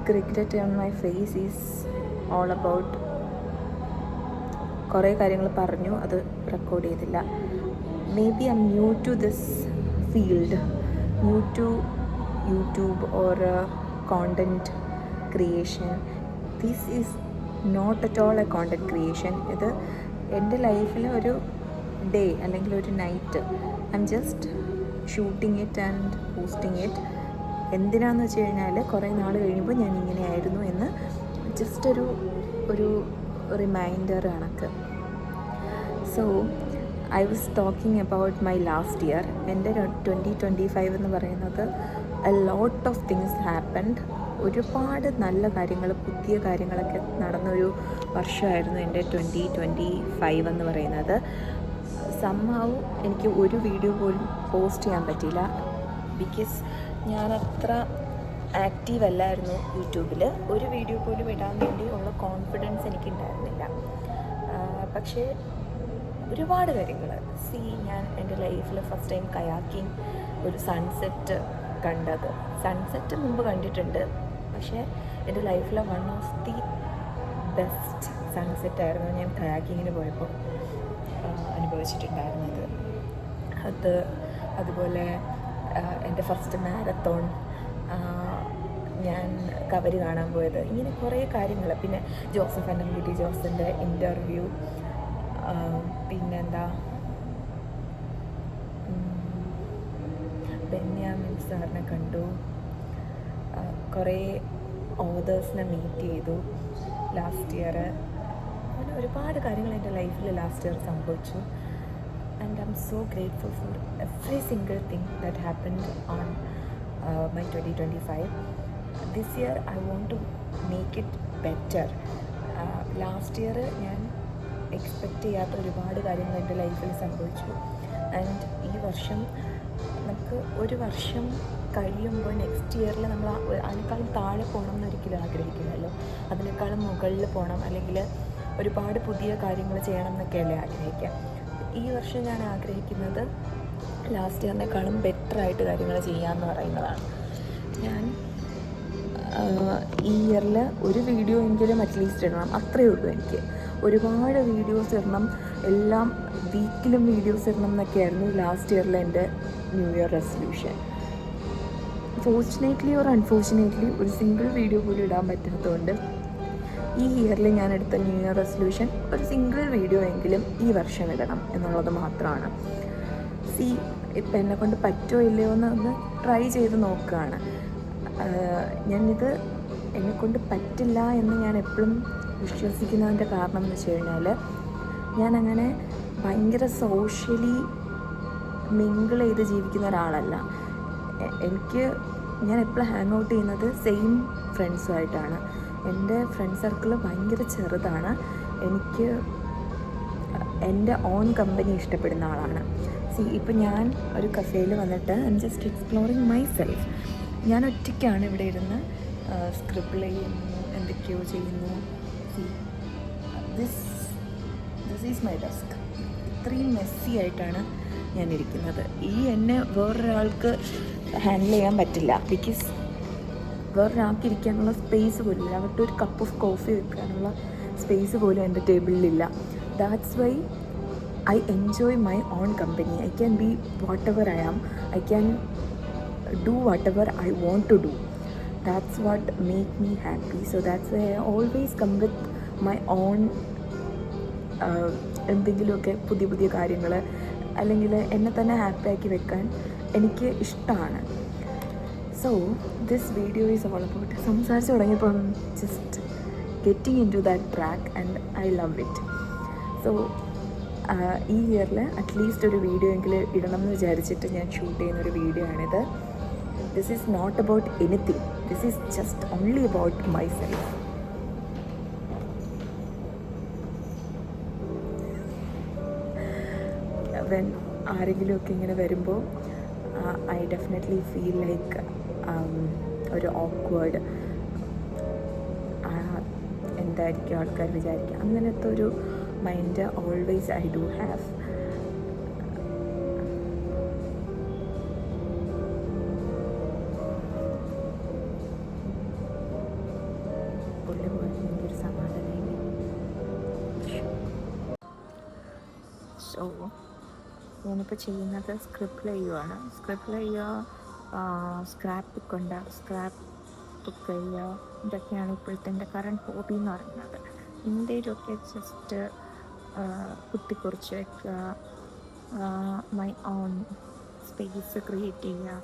big regret on my face is all about കുറേ കാര്യങ്ങൾ പറഞ്ഞു, അത് റെക്കോർഡ് ചെയ്തില്ല. Maybe I'm new to this field, new to YouTube or content creation. This is not at all a content creation. ഇത് എൻ്റെ ലൈഫിൽ ഒരു day അല്ലെങ്കിൽ ഒരു night I'm just shooting it and posting it. എന്തിനാന്ന് വെച്ച് കഴിഞ്ഞാൽ കുറേ നാൾ കഴിയുമ്പോൾ ഞാൻ ഇങ്ങനെയായിരുന്നു എന്ന് ജസ്റ്റ് ഒരു റിമൈൻഡർ കണക്ക്. So I was talking about my last year. എൻ്റെ 2025 എന്ന് പറയുന്നത് A lot of things happened. ഒരുപാട് നല്ല കാര്യങ്ങൾ, പുതിയ കാര്യങ്ങളൊക്കെ നടന്നൊരു വർഷമായിരുന്നു എൻ്റെ 2025 എന്ന് പറയുന്നത്. സംഹൗ എനിക്ക് ഒരു വീഡിയോ പോലും പോസ്റ്റ് ചെയ്യാൻ പറ്റിയില്ല. ബിക്കോസ് ഞാനത്ര ആക്റ്റീവ് അല്ലായിരുന്നു യൂട്യൂബിൽ. ഒരു വീഡിയോ പോലും ഇടാൻ വേണ്ടി ഉള്ള കോൺഫിഡൻസ് എനിക്കുണ്ടായിരുന്നില്ല. പക്ഷേ ഒരുപാട് കാര്യങ്ങൾ ഞാൻ എൻ്റെ ലൈഫിൽ ഫസ്റ്റ് ടൈം കയാക്കിങ്, ഒരു സൺസെറ്റ് കണ്ടത്. സൺസെറ്റ് മുമ്പ് കണ്ടിട്ടുണ്ട്, പക്ഷേ എൻ്റെ ലൈഫിലെ വൺ ഓഫ് ദി ബെസ്റ്റ് സൺസെറ്റായിരുന്നു ഞാൻ കയാക്കിങ്ങിന് പോയപ്പോൾ അനുഭവിച്ചിട്ടുണ്ടായിരുന്നത്. അതുപോലെ എൻ്റെ ഫസ്റ്റ് മാരത്തോൺ, ഞാൻ കവര് കാണാൻ പോയത്, ഇങ്ങനെ കുറേ കാര്യങ്ങൾ. പിന്നെ ജോസഫ് അന്നംകുട്ടി ജോസിൻ്റെ ഇൻ്റർവ്യൂ, പിന്നെന്താ ബെന്യാമിൻ സാറിനെ കണ്ടു, കുറേ ഓതേഴ്സിനെ മീറ്റ് ചെയ്തു ലാസ്റ്റ് ഇയർ. അങ്ങനെ ഒരുപാട് കാര്യങ്ങൾ എൻ്റെ ലൈഫിൽ ലാസ്റ്റ് ഇയർ സംഭവിച്ചു. And I'm so grateful for every single thing that happened on my 2025. This year I want to make it better. Last year ഞാൻ എക്സ്പെക്റ്റ് ചെയ്യാത്ത ഒരുപാട് കാര്യങ്ങൾ എൻ്റെ ലൈഫിൽ സംഭവിച്ചു. ആൻഡ് ഈ വർഷം നമുക്ക് ഒരു വർഷം കഴിയുമ്പോൾ നെക്സ്റ്റ് ഇയറിൽ നമ്മൾ അതിനേക്കാളും താഴെ പോകണം എന്നൊരിക്കലും ആഗ്രഹിക്കുമല്ലോ. അതിനേക്കാളും മുകളിൽ പോകണം, അല്ലെങ്കിൽ ഒരുപാട് പുതിയ കാര്യങ്ങൾ ചെയ്യണം എന്നൊക്കെയല്ലേ ആഗ്രഹിക്കുക. ഈ വർഷം ഞാൻ ആഗ്രഹിക്കുന്നത് ലാസ്റ്റ് ഇയറിനേക്കാളും ബെറ്ററായിട്ട് കാര്യങ്ങൾ ചെയ്യാമെന്ന് പറയുന്നതാണ്. ഞാൻ ഈ ഇയറിൽ ഒരു വീഡിയോ എങ്കിലും അറ്റ്ലീസ്റ്റ് ഇടണം, അത്രയേ ഉള്ളൂ എനിക്ക്. ഒരുപാട് വീഡിയോസ് ഇടണം, എല്ലാം വീക്കിലും വീഡിയോസ് ഇടണം എന്നൊക്കെയായിരുന്നു ലാസ്റ്റ് ഇയറിൽ എൻ്റെ new year resolution. Fortunately or unfortunately ഒരു സിംഗിൾ വീഡിയോ പോലും ഇടാൻ പറ്റാത്തതുകൊണ്ട് ഈ ഇയറിൽ ഞാൻ എടുത്ത ന്യൂ ഇയർ റെസൊല്യൂഷൻ ഒരു സിംഗിൾ വീഡിയോ എങ്കിലും ഈ വർഷം ഇടണം എന്നുള്ളത് മാത്രമാണ്. ഇപ്പം എന്നെക്കൊണ്ട് പറ്റുമോ ഇല്ലയോ എന്ന് ട്രൈ ചെയ്ത് നോക്കുകയാണ്. ഞാനിത് എന്നെക്കൊണ്ട് പറ്റില്ല എന്ന് ഞാൻ എപ്പോഴും വിശ്വസിക്കുന്നതിൻ്റെ കാരണം എന്ന് വെച്ച് കഴിഞ്ഞാൽ, ഞാനങ്ങനെ ഭയങ്കര സോഷ്യലി മിങ്കിൾ ചെയ്ത് ജീവിക്കുന്ന ഒരാളല്ല. ഞാൻ എപ്പോഴും ഹാങ് ഔട്ട് ചെയ്യുന്നത് സെയിം ഫ്രണ്ട്സുമായിട്ടാണ്. എൻ്റെ ഫ്രണ്ട് സർക്കിൾ ഭയങ്കര ചെറുതാണ്. എനിക്ക് എൻ്റെ ഓൺ കമ്പനി ഇഷ്ടപ്പെടുന്ന ആളാണ്. ഇപ്പം ഞാൻ ഒരു കഫേയിൽ വന്നിട്ട് I am just exploring my self. ഞാൻ ഒറ്റയ്ക്കാണ് ഇവിടെ ഇരുന്ന് സ്ക്രിബിൾ ചെയ്യുന്നു, എന്തൊക്കെയോ ചെയ്യുന്നു. This is my desk. ഇത്രയും മെസ്സി ആയിട്ടാണ് ഞാൻ ഇരിക്കുന്നത്. എന്നെ വേറൊരാൾക്ക് ഹാൻഡിൽ ചെയ്യാൻ പറ്റില്ല. ബിക്കോസ് വേറൊരാൾക്ക് ഇരിക്കാനുള്ള സ്പേസ് പോലും ഇല്ല. അവരുടെ ഒരു കപ്പ് ഓഫ് കോഫി വെക്കാനുള്ള സ്പേസ് പോലും എൻ്റെ ടേബിളിലില്ല. That's why I enjoy my own company. I can be whatever I am. I can do whatever I want to do. That's what make me happy. So that's why I always come with my own എന്തെങ്കിലുമൊക്കെ പുതിയ പുതിയ കാര്യങ്ങൾ, അല്ലെങ്കിൽ എന്നെ തന്നെ happy ആക്കി വെക്കാൻ എനിക്ക് ഇഷ്ടമാണ്. So this video is all about സംസാരിച്ച് തുടങ്ങിയപ്പോൾ just getting in to that track and I love it. So ഈ ഇയറിൽ അറ്റ്ലീസ്റ്റ് ഒരു വീഡിയോ എങ്കിലും ഇടണം എന്ന് വിചാരിച്ചിട്ട് ഞാൻ ഷൂട്ട് ചെയ്യുന്നൊരു വീഡിയോ ആണിത്. This is not about anything. This is just only about myself. When ആരെങ്കിലുമൊക്കെ ഇങ്ങനെ വരുമ്പോൾ ഐ ഡെഫിനറ്റ്ലി ഫീൽ ലൈക്ക് ഒരു ഓക്വേർഡ്, എന്തായിരിക്കും ആൾക്കാർ വിചാരിക്കുക, അങ്ങനത്തെ ഒരു mind always I do have. So ഞാനിപ്പോൾ ചെയ്യുന്നത് സ്ക്രിപ്റ്റ് ചെയ്യുകയാണ്. സ്ക്രിപ്റ്റ് ചെയ്യുക, സ്ക്രാപ്പ് ബുക്ക് ഉണ്ട്, സ്ക്രാപ്പ് ബുക്ക് ചെയ്യുക, ഇതൊക്കെയാണ് ഇപ്പോഴത്തെ എൻ്റെ കറണ്ട് ഹോബി എന്ന് പറയുന്നത്. ഇന്ത്യയിലൊക്കെ ജസ്റ്റ് കുത്തിക്കുറിച്ച് വയ്ക്കുക, മൈ ഓൺ സ്പേസ് ക്രിയേറ്റ് ചെയ്യുക.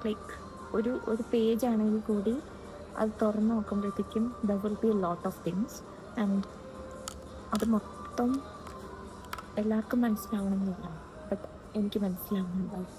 ലൈക്ക് ഒരു പേജാണെങ്കിൽ കൂടി അത് തുറന്ന് നോക്കുമ്പോഴത്തേക്കും there will be A lot of things and അത് മൊത്തം എല്ലാവർക്കും മനസ്സിലാവണമെന്നില്ല, ബട്ട് എനിക്ക് മനസ്സിലാവുന്നുണ്ടാവും.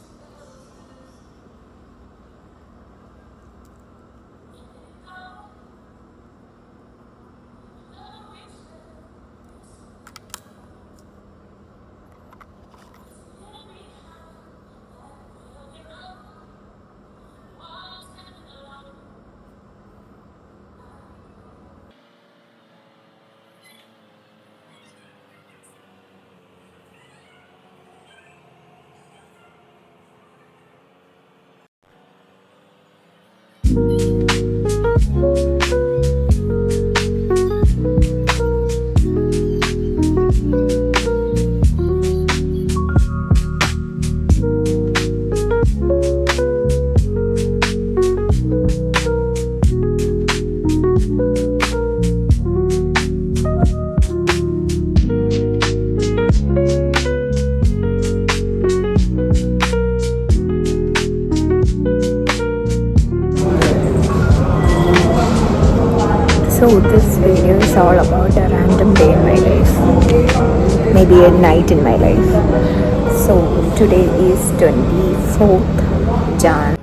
So this video is all about a random day in my life, maybe a night in my life. So today is 24th Jan.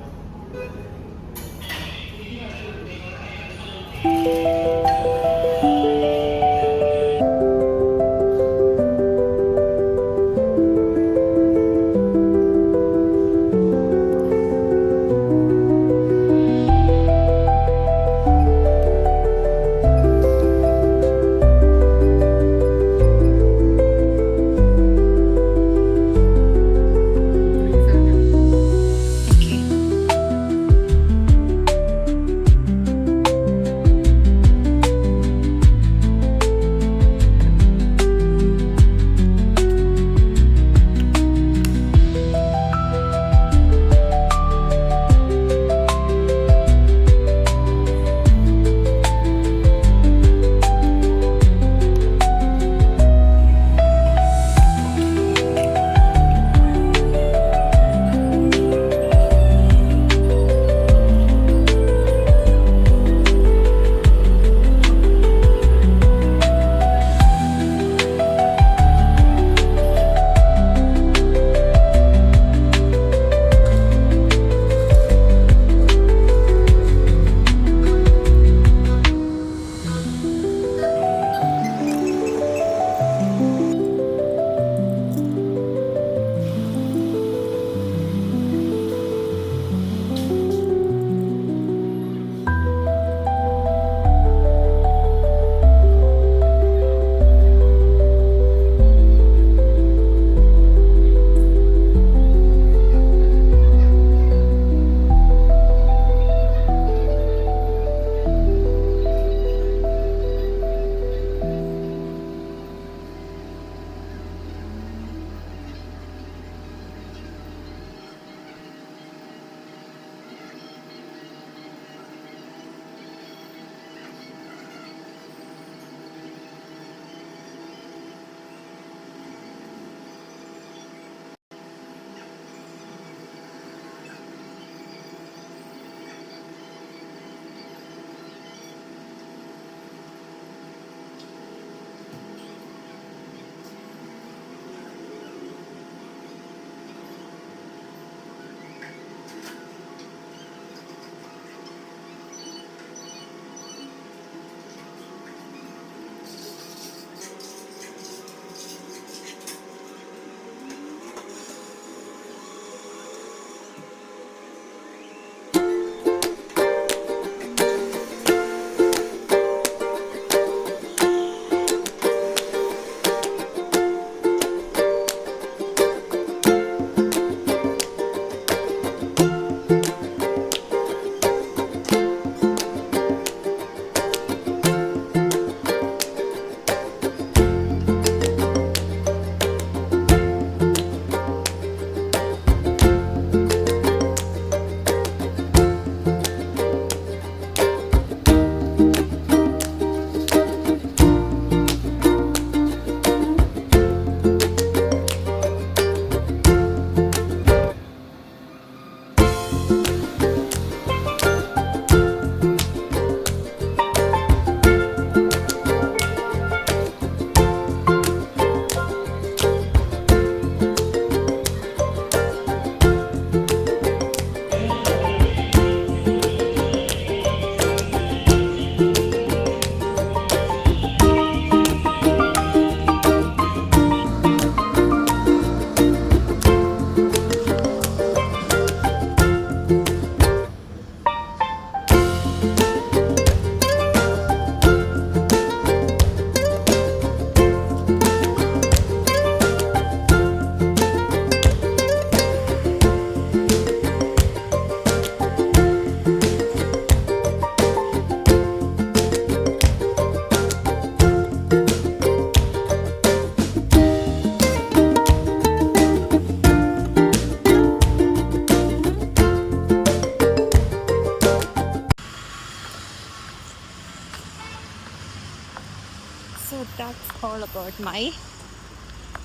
my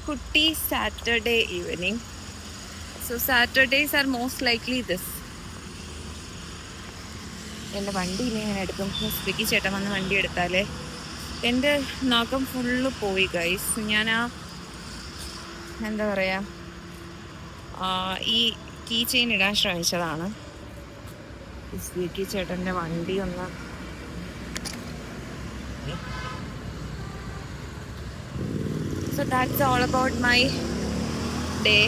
കുട്ടി Saturday evening. So Saturdays are most likely this. എൻ്റെ വണ്ടി ഇനി ഞാൻ എടുക്കും. സ്വിഗ്ഗി ചേട്ടൻ വന്ന് വണ്ടി എടുത്താലേ എൻ്റെ നഖം ഫുള്ള് പോയി ഗൈസ്. ഞാൻ എന്താ പറയുക, ഈ കീ ചെയിൻ ഇടാൻ ശ്രമിച്ചതാണ്. സ്വിഗ്ഗി ചേട്ടൻ്റെ വണ്ടി ഒന്ന് so that's all about my day.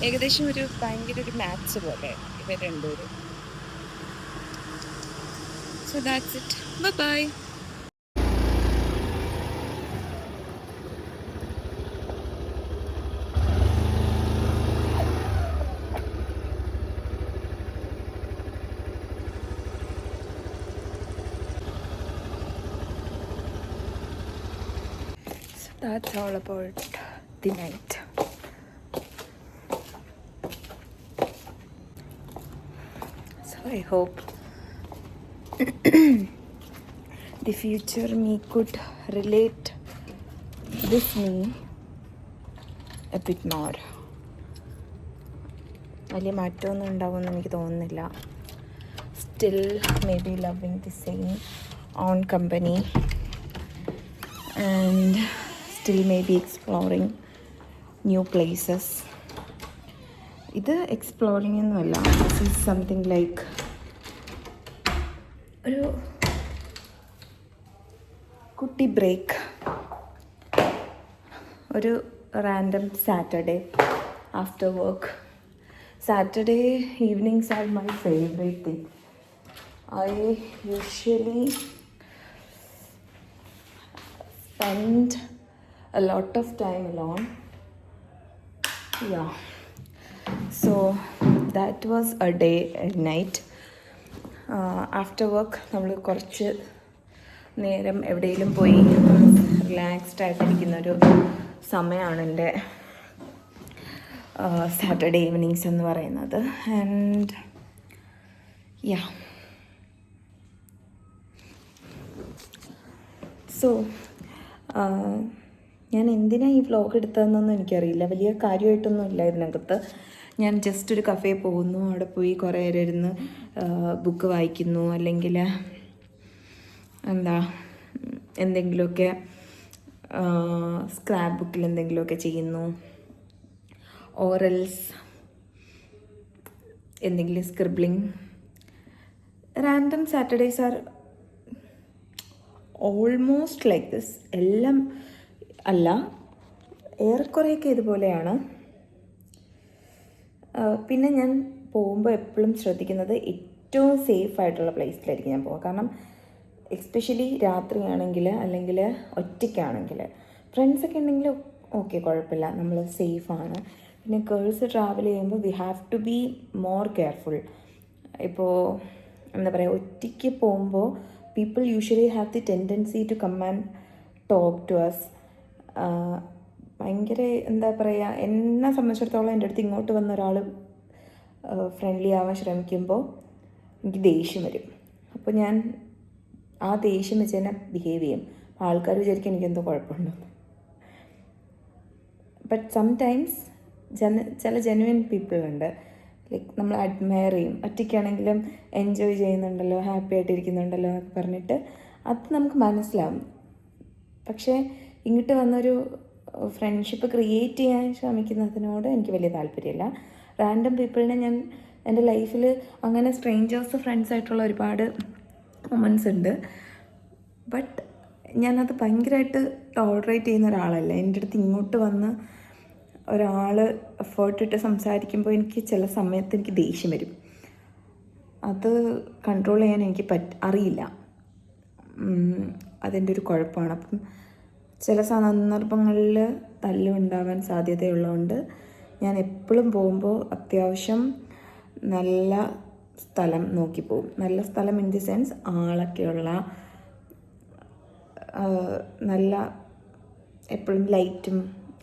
ഏകദേശം ഭയങ്കര ഒരു മാച്ച് പോലെ ഇവർ രണ്ടുപേരും. So that's it. Bye. That's all about the night. So I hope the future me could relate this me a bit more. വലിയ മാറ്റമൊന്നും ഉണ്ടാവുമെന്ന് എനിക്ക് തോന്നുന്നില്ല. Still maybe loving the same own company and still maybe exploring new places. ഇത് exploring ഒന്നുമല്ല, this is something like ഒരു കുട്ടി break. ഒരു random Saturday after work. Saturday evenings are my favourite thing. I usually spend a lot of time alone. Yeah. So that was a day and night. After work നമ്മൾ കുറച്ച് നേരം എവിടെയെങ്കിലും പോയി relaxed ആയിട്ടിരിക്കുന്നൊരു സമയമാണ് എൻ്റെ സാറ്റർഡേ ഈവനിങ്സ് എന്ന് പറയുന്നത്. And yeah, so ഞാൻ എന്തിനാണ് ഈ വ്ലോഗ് എടുത്തതെന്നൊന്നും എനിക്കറിയില്ല. വലിയ കാര്യമായിട്ടൊന്നും ഇല്ല ഇതിനകത്ത്. ഞാൻ ജസ്റ്റ് ഒരു കഫേ പോകുന്നു, അവിടെ പോയി കുറേ നേരം ഇരുന്ന് ബുക്ക് വായിക്കുന്നു, അല്ലെങ്കിൽ എന്തെങ്കിലുമൊക്കെ സ്ക്രാപ്പ് ബുക്കിൽ എന്തെങ്കിലുമൊക്കെ ചെയ്യുന്നു, ഓറൽസ് എന്തെങ്കിലും scribbling. Random Saturdays are almost like this. എല്ലാം അല്ല, ഏറെക്കുറെയൊക്കെ ഇതുപോലെയാണ്. പിന്നെ ഞാൻ പോകുമ്പോൾ എപ്പോഴും ശ്രദ്ധിക്കുന്നത് ഏറ്റവും സേഫ് ആയിട്ടുള്ള പ്ലേസിലായിരിക്കും ഞാൻ പോകുക. കാരണം എസ്പെഷ്യലി രാത്രിയാണെങ്കിൽ അല്ലെങ്കിൽ ഒറ്റയ്ക്കാണെങ്കിൽ. ഫ്രണ്ട്സൊക്കെ ഉണ്ടെങ്കിൽ ഓക്കെ, കുഴപ്പമില്ല, നമ്മൾ സേഫാണ്. പിന്നെ ഗേൾസ് ട്രാവൽ ചെയ്യുമ്പോൾ we have to be more careful. ഇപ്പോൾ എന്താ പറയുക, ഒറ്റയ്ക്ക് പോകുമ്പോൾ people usually have the tendency to come and talk to us. ഭയങ്കര എന്താ പറയുക, എന്നെ സംബന്ധിച്ചിടത്തോളം എൻ്റെ അടുത്ത് ഇങ്ങോട്ട് വന്ന ഒരാൾ ഫ്രണ്ട്ലി ആവാൻ ശ്രമിക്കുമ്പോൾ എനിക്ക് ദേഷ്യം വരും. അപ്പോൾ ഞാൻ ആ ദേഷ്യം വെച്ച് തന്നെ ബിഹേവ് ചെയ്യും. ആൾക്കാർ വിചാരിക്കും എനിക്കെന്തോ കുഴപ്പമുണ്ടെന്ന്. ബട്ട് സംടൈംസ് ചില ജെന്യുവൻ പീപ്പിളുണ്ട്, ലൈക്ക് നമ്മൾ അഡ്മയർ ചെയ്യും. ഒറ്റയ്ക്കാണെങ്കിലും എൻജോയ് ചെയ്യുന്നുണ്ടല്ലോ, ഹാപ്പി ആയിട്ടിരിക്കുന്നുണ്ടല്ലോ എന്നൊക്കെ പറഞ്ഞിട്ട് അത് നമുക്ക് മനസ്സിലാവും. പക്ഷേ ഇങ്ങോട്ട് വന്നൊരു ഫ്രണ്ട്ഷിപ്പ് ക്രിയേറ്റ് ചെയ്യാൻ ശ്രമിക്കുന്നതിനോട് എനിക്ക് വലിയ താല്പര്യമില്ല. റാൻഡം പീപ്പിളിനെ ഞാൻ എൻ്റെ ലൈഫിൽ അങ്ങനെ സ്ട്രേഞ്ചേഴ്സ് ഫ്രണ്ട്സായിട്ടുള്ള ഒരുപാട് മൊമെൻറ്റ്സ് ഉണ്ട്. ബട്ട് ഞാനത് ഭയങ്കരമായിട്ട് ടോളറേറ്റ് ചെയ്യുന്ന ഒരാളല്ല. എൻ്റെ അടുത്ത് ഇങ്ങോട്ട് വന്ന് ഒരാൾ എഫേർട്ട് ഇട്ട് സംസാരിക്കുമ്പോൾ എനിക്ക് ചില സമയത്ത് എനിക്ക് ദേഷ്യം വരും. അത് കൺട്രോൾ ചെയ്യാൻ എനിക്ക് അറിയില്ല. അതിൻ്റെ ഒരു കുഴപ്പമാണ്. അപ്പം ചില സന്ദർഭങ്ങളിൽ തല്ലുണ്ടാവാൻ സാധ്യതയുള്ളതുകൊണ്ട് ഞാൻ എപ്പോഴും പോകുമ്പോൾ അത്യാവശ്യം നല്ല സ്ഥലം നോക്കി പോകും. നല്ല സ്ഥലം ഇൻ ദി സെൻസ് ആളൊക്കെയുള്ള നല്ല എപ്പോഴും ലൈറ്റും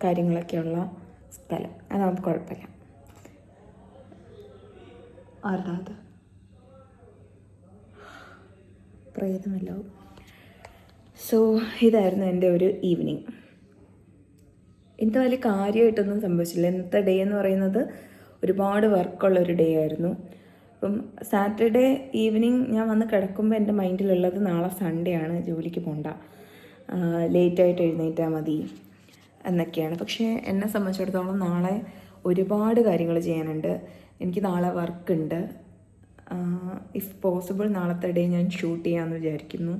കാര്യങ്ങളൊക്കെയുള്ള സ്ഥലം. അതാകുമ്പോൾ കുഴപ്പമില്ല. ആരുടെ അത് പ്രേതമല്ലോ. സോ ഇതായിരുന്നു എൻ്റെ ഒരു ഈവനിങ്. ഇന്നത്തെ വലിയ കാര്യമായിട്ടൊന്നും സംഭവിച്ചില്ല. ഇന്നത്തെ ഡേ എന്ന് പറയുന്നത് ഒരുപാട് വർക്കുള്ളൊരു ഡേ ആയിരുന്നു. അപ്പം സാറ്റർഡേ ഈവനിങ് ഞാൻ വന്ന് കിടക്കുമ്പോൾ എൻ്റെ മൈൻഡിലുള്ളത് നാളെ സൺഡേ ആണ്, ജോലിക്ക് പോകണ്ട, ലേറ്റായിട്ട് എഴുന്നേറ്റാൽ മതി എന്നൊക്കെയാണ്. പക്ഷേ എന്നെ സംബന്ധിച്ചിടത്തോളം നാളെ ഒരുപാട് കാര്യങ്ങൾ ചെയ്യാനുണ്ട്. എനിക്ക് നാളെ വർക്കുണ്ട്. ഇഫ് പോസിബിൾ നാളത്തെ ഡേ ഞാൻ ഷൂട്ട് ചെയ്യാമെന്ന് വിചാരിക്കുന്നു.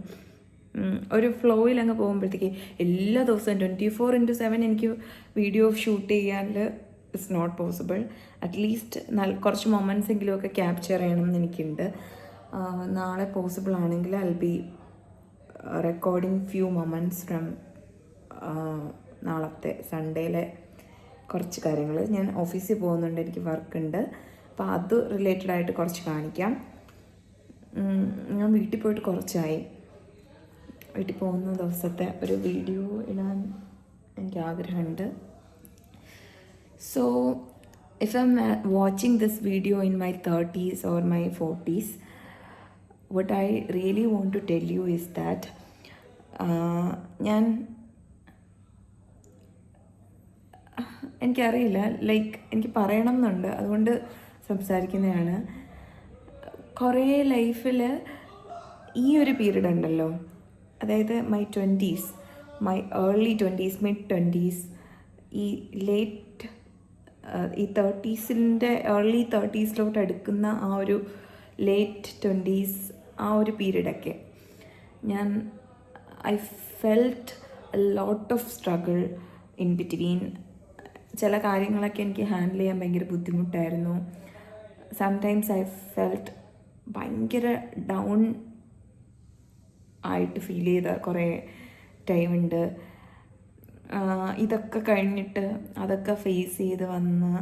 ഒരു ഫ്ലോയിൽ അങ്ങ് പോകുമ്പോഴത്തേക്ക് എല്ലാ ദിവസവും 24/7 എനിക്ക് വീഡിയോ ഷൂട്ട് ചെയ്യാൻ ഇറ്റ്സ് നോട്ട് പോസിബിൾ. അറ്റ്ലീസ്റ്റ് കുറച്ച് മൊമെൻറ്റ്സ് എങ്കിലുമൊക്കെ ക്യാപ്ചർ ചെയ്യണമെന്ന് എനിക്കുണ്ട്. നാളെ പോസിബിൾ ആണെങ്കിൽ I B recording few moments from നാളത്തെ സൺഡേയിലെ കുറച്ച് കാര്യങ്ങൾ. ഞാൻ ഓഫീസിൽ പോകുന്നുണ്ട്, എനിക്ക് വർക്കുണ്ട്, അപ്പോൾ അത് റിലേറ്റഡ് ആയിട്ട് കുറച്ച് കാണിക്കാം. ഞാൻ വീട്ടിൽ പോയിട്ട് കുറച്ചായി. വീട്ടിൽ പോകുന്ന ദിവസത്തെ ഒരു വീഡിയോ ഇടാൻ എനിക്ക് ആഗ്രഹമുണ്ട്. So if I M watching this video in my 30s or my 40s, what I really want to tell you is that എനിക്കറിയില്ല, എനിക്ക് പറയണം എന്നുണ്ട്, അതുകൊണ്ട് സംസാരിക്കുന്നതാണ്. കുറേ ലൈഫിൽ ഈ ഒരു പീരീഡ് ഉണ്ടല്ലോ, അതായത് my 20s, my early 20s, mid 20s, ഈ ലേറ്റ് ഈ 30s ഏർലി 30s അടുക്കുന്ന ആ ഒരു ലേറ്റ് 20s, ആ ഒരു പീരീഡൊക്കെ I felt a lot of struggle in between. ചില കാര്യങ്ങളൊക്കെ എനിക്ക് ഹാൻഡിൽ ചെയ്യാൻ ഭയങ്കര ബുദ്ധിമുട്ടായിരുന്നു. സംടൈംസ് ഐ ഫെൽറ്റ് ഭയങ്കര ഡൗൺ ആയിട്ട് ഫീൽ ചെയ്ത കുറേ ടൈമുണ്ട്. ഇതൊക്കെ കഴിഞ്ഞിട്ട് അതൊക്കെ ഫേസ് ചെയ്ത് വന്ന്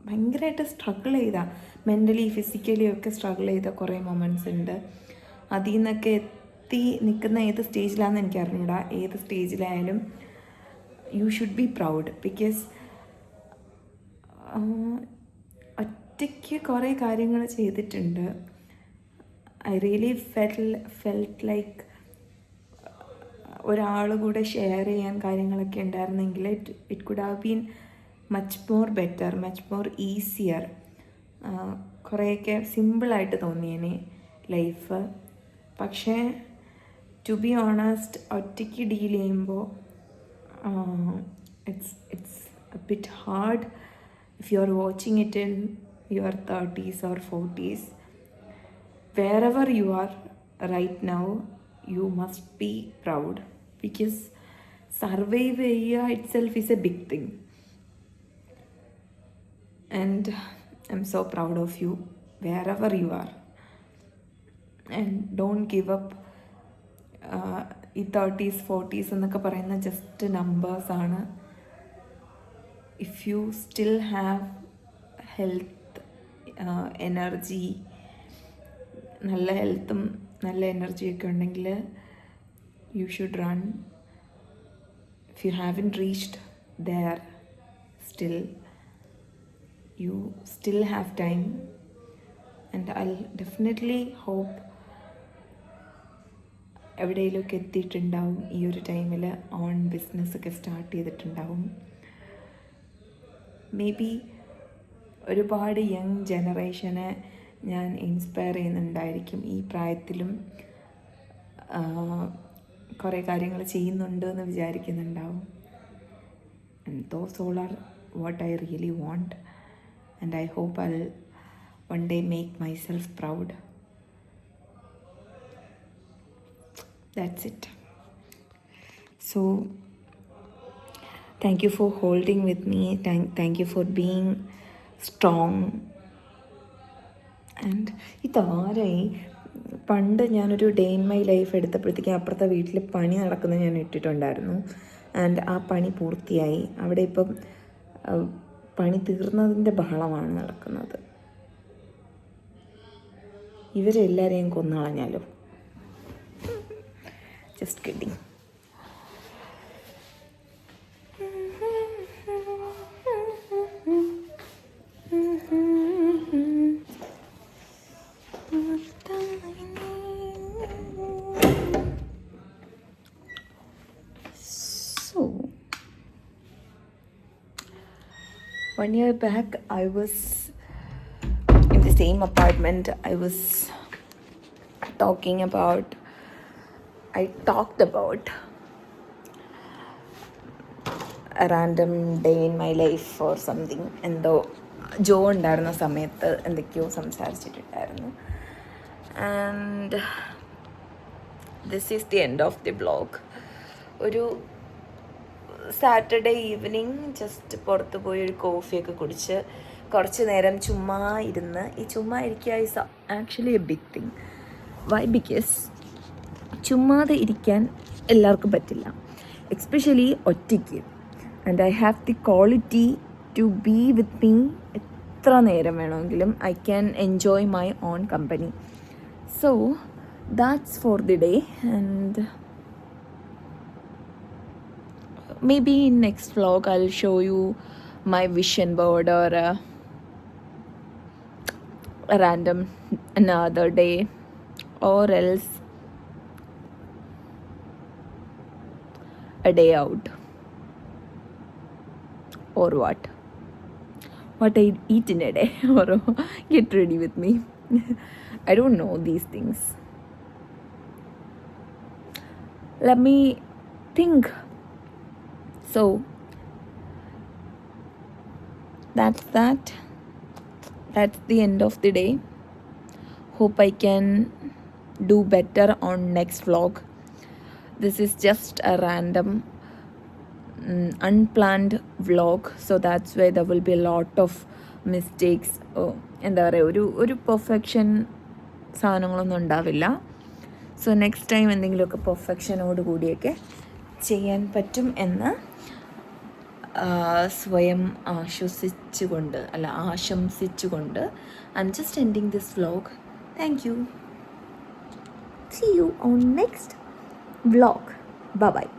ഭയങ്കരമായിട്ട് സ്ട്രഗിൾ ചെയ്ത, മെൻ്റലി ഫിസിക്കലി ഒക്കെ സ്ട്രഗിൾ ചെയ്ത കുറേ മൊമെൻറ്റ്സ് ഉണ്ട്. അതിൽ നിന്നൊക്കെ എത്തി നിൽക്കുന്ന ഏത് സ്റ്റേജിലാണെന്ന് എനിക്ക് അറിഞ്ഞൂടാ. ഏത് സ്റ്റേജിലായാലും you should be proud, because ഒറ്റയ്ക്ക് കുറേ കാര്യങ്ങൾ ചെയ്തിട്ടുണ്ട്. ഐ റിയലി ഫെൽറ്റ് ലൈക്ക് ഒരാൾ കൂടെ ഷെയർ ചെയ്യാൻ കാര്യങ്ങളൊക്കെ ഉണ്ടായിരുന്നെങ്കിൽ it could have been much more better, much more easier. കുറേയൊക്കെ സിമ്പിളായിട്ട് തോന്നിയേനെ ലൈഫ്. പക്ഷേ ടു ബി ഓണസ്റ്റ്, ഒറ്റയ്ക്ക് ഡീൽ ചെയ്യുമ്പോൾ it's a bit hard. If you are watching it in your 30s or 40s, wherever you are right now, you must be proud, because survive itself is a big thing, and I'm so proud of you wherever you are. And don't give up. ഈ 30s 40s എന്നൊക്കെ പറയുന്ന just നമ്പേഴ്സാണ്. If you still have health, energy, നല്ല ഹെൽത്തും നല്ല എനർജിയൊക്കെ ഉണ്ടെങ്കിൽ you should run. If you haven't reached there still, you still have time. And I definitely hope എവിടെയെങ്കിലുമൊക്കെ എത്തിയിട്ടുണ്ടാവും ഈ ഒരു ടൈമിൽ, ഓൺ ബിസിനസ്സൊക്കെ സ്റ്റാർട്ട് ചെയ്തിട്ടുണ്ടാവും. മേ ബി ഒരുപാട് യങ് ജനറേഷനെ ഞാൻ ഇൻസ്പയർ ചെയ്യുന്നുണ്ടായിരിക്കും. ഈ പ്രായത്തിലും കുറേ കാര്യങ്ങൾ ചെയ്യുന്നുണ്ട് എന്ന് വിചാരിക്കുന്നുണ്ടാവും. And those all are what I really want, and I hope I one day make myself proud. That's it. So thank you for holding with me. Thank you for being strong. And ഇതാരായി പണ്ട് ഞാനൊരു day in my life എടുത്തപ്പോഴത്തേക്കും അപ്പുറത്തെ വീട്ടിൽ പണി നടക്കുന്നത് ഞാൻ ഇട്ടിട്ടുണ്ടായിരുന്നു. And ആ പണി പൂർത്തിയായി. അവിടെ ഇപ്പം പണി തീർന്നതിൻ്റെ ബഹളമാണ് നടക്കുന്നത്. ഇവരെല്ലാവരെയും കൊന്നുകളഞ്ഞാലോ? Just kidding. So 1 year back, I was in the same apartment. I talked about a random day in my life or something. എന്തോ ജോ ഉണ്ടായിരുന്ന സമയത്ത് എന്തൊക്കെയോ സംസാരിച്ചിട്ടുണ്ടായിരുന്നു. And this is the end of the vlog. ഒരു സാറ്റർഡേ ഈവനിങ് ജസ്റ്റ് പുറത്ത് പോയി ഒരു കോഫിയൊക്കെ കുടിച്ച് കുറച്ച് നേരം ചുമ്മാ ഇരുന്ന്, ഈ ചുമ്മാ ഇരിക്കുക is actually a big thing. Why? Because ചുമ്മാതെ ഇരിക്കാൻ എല്ലാവർക്കും പറ്റില്ല, എക്സ്പെഷ്യലി ഒറ്റയ്ക്ക്. And I have the quality to be with me. എത്ര നേരം വേണമെങ്കിലും I can enjoy my own company. So that's for the day. And maybe in next vlog I'll show you my vision board or a random another day, or else a day out, or what I eat in a day, or get ready with me. I don't know these things. Let me think. So that's the end of the day. Hope I can do better on next vlog. This is just a random unplanned vlog, so that's why there will be a lot of mistakes. എന്താ പറയുക, ഒരു perfection സാധനങ്ങളൊന്നും ഉണ്ടാവില്ല. So next time എന്തെങ്കിലുമൊക്കെ പെർഫെക്ഷനോട് കൂടിയൊക്കെ ചെയ്യാൻ പറ്റും എന്ന് സ്വയം ആശംസിച്ചുകൊണ്ട് I am just ending this vlog. Thank you. See you on next vlog. Bye bye.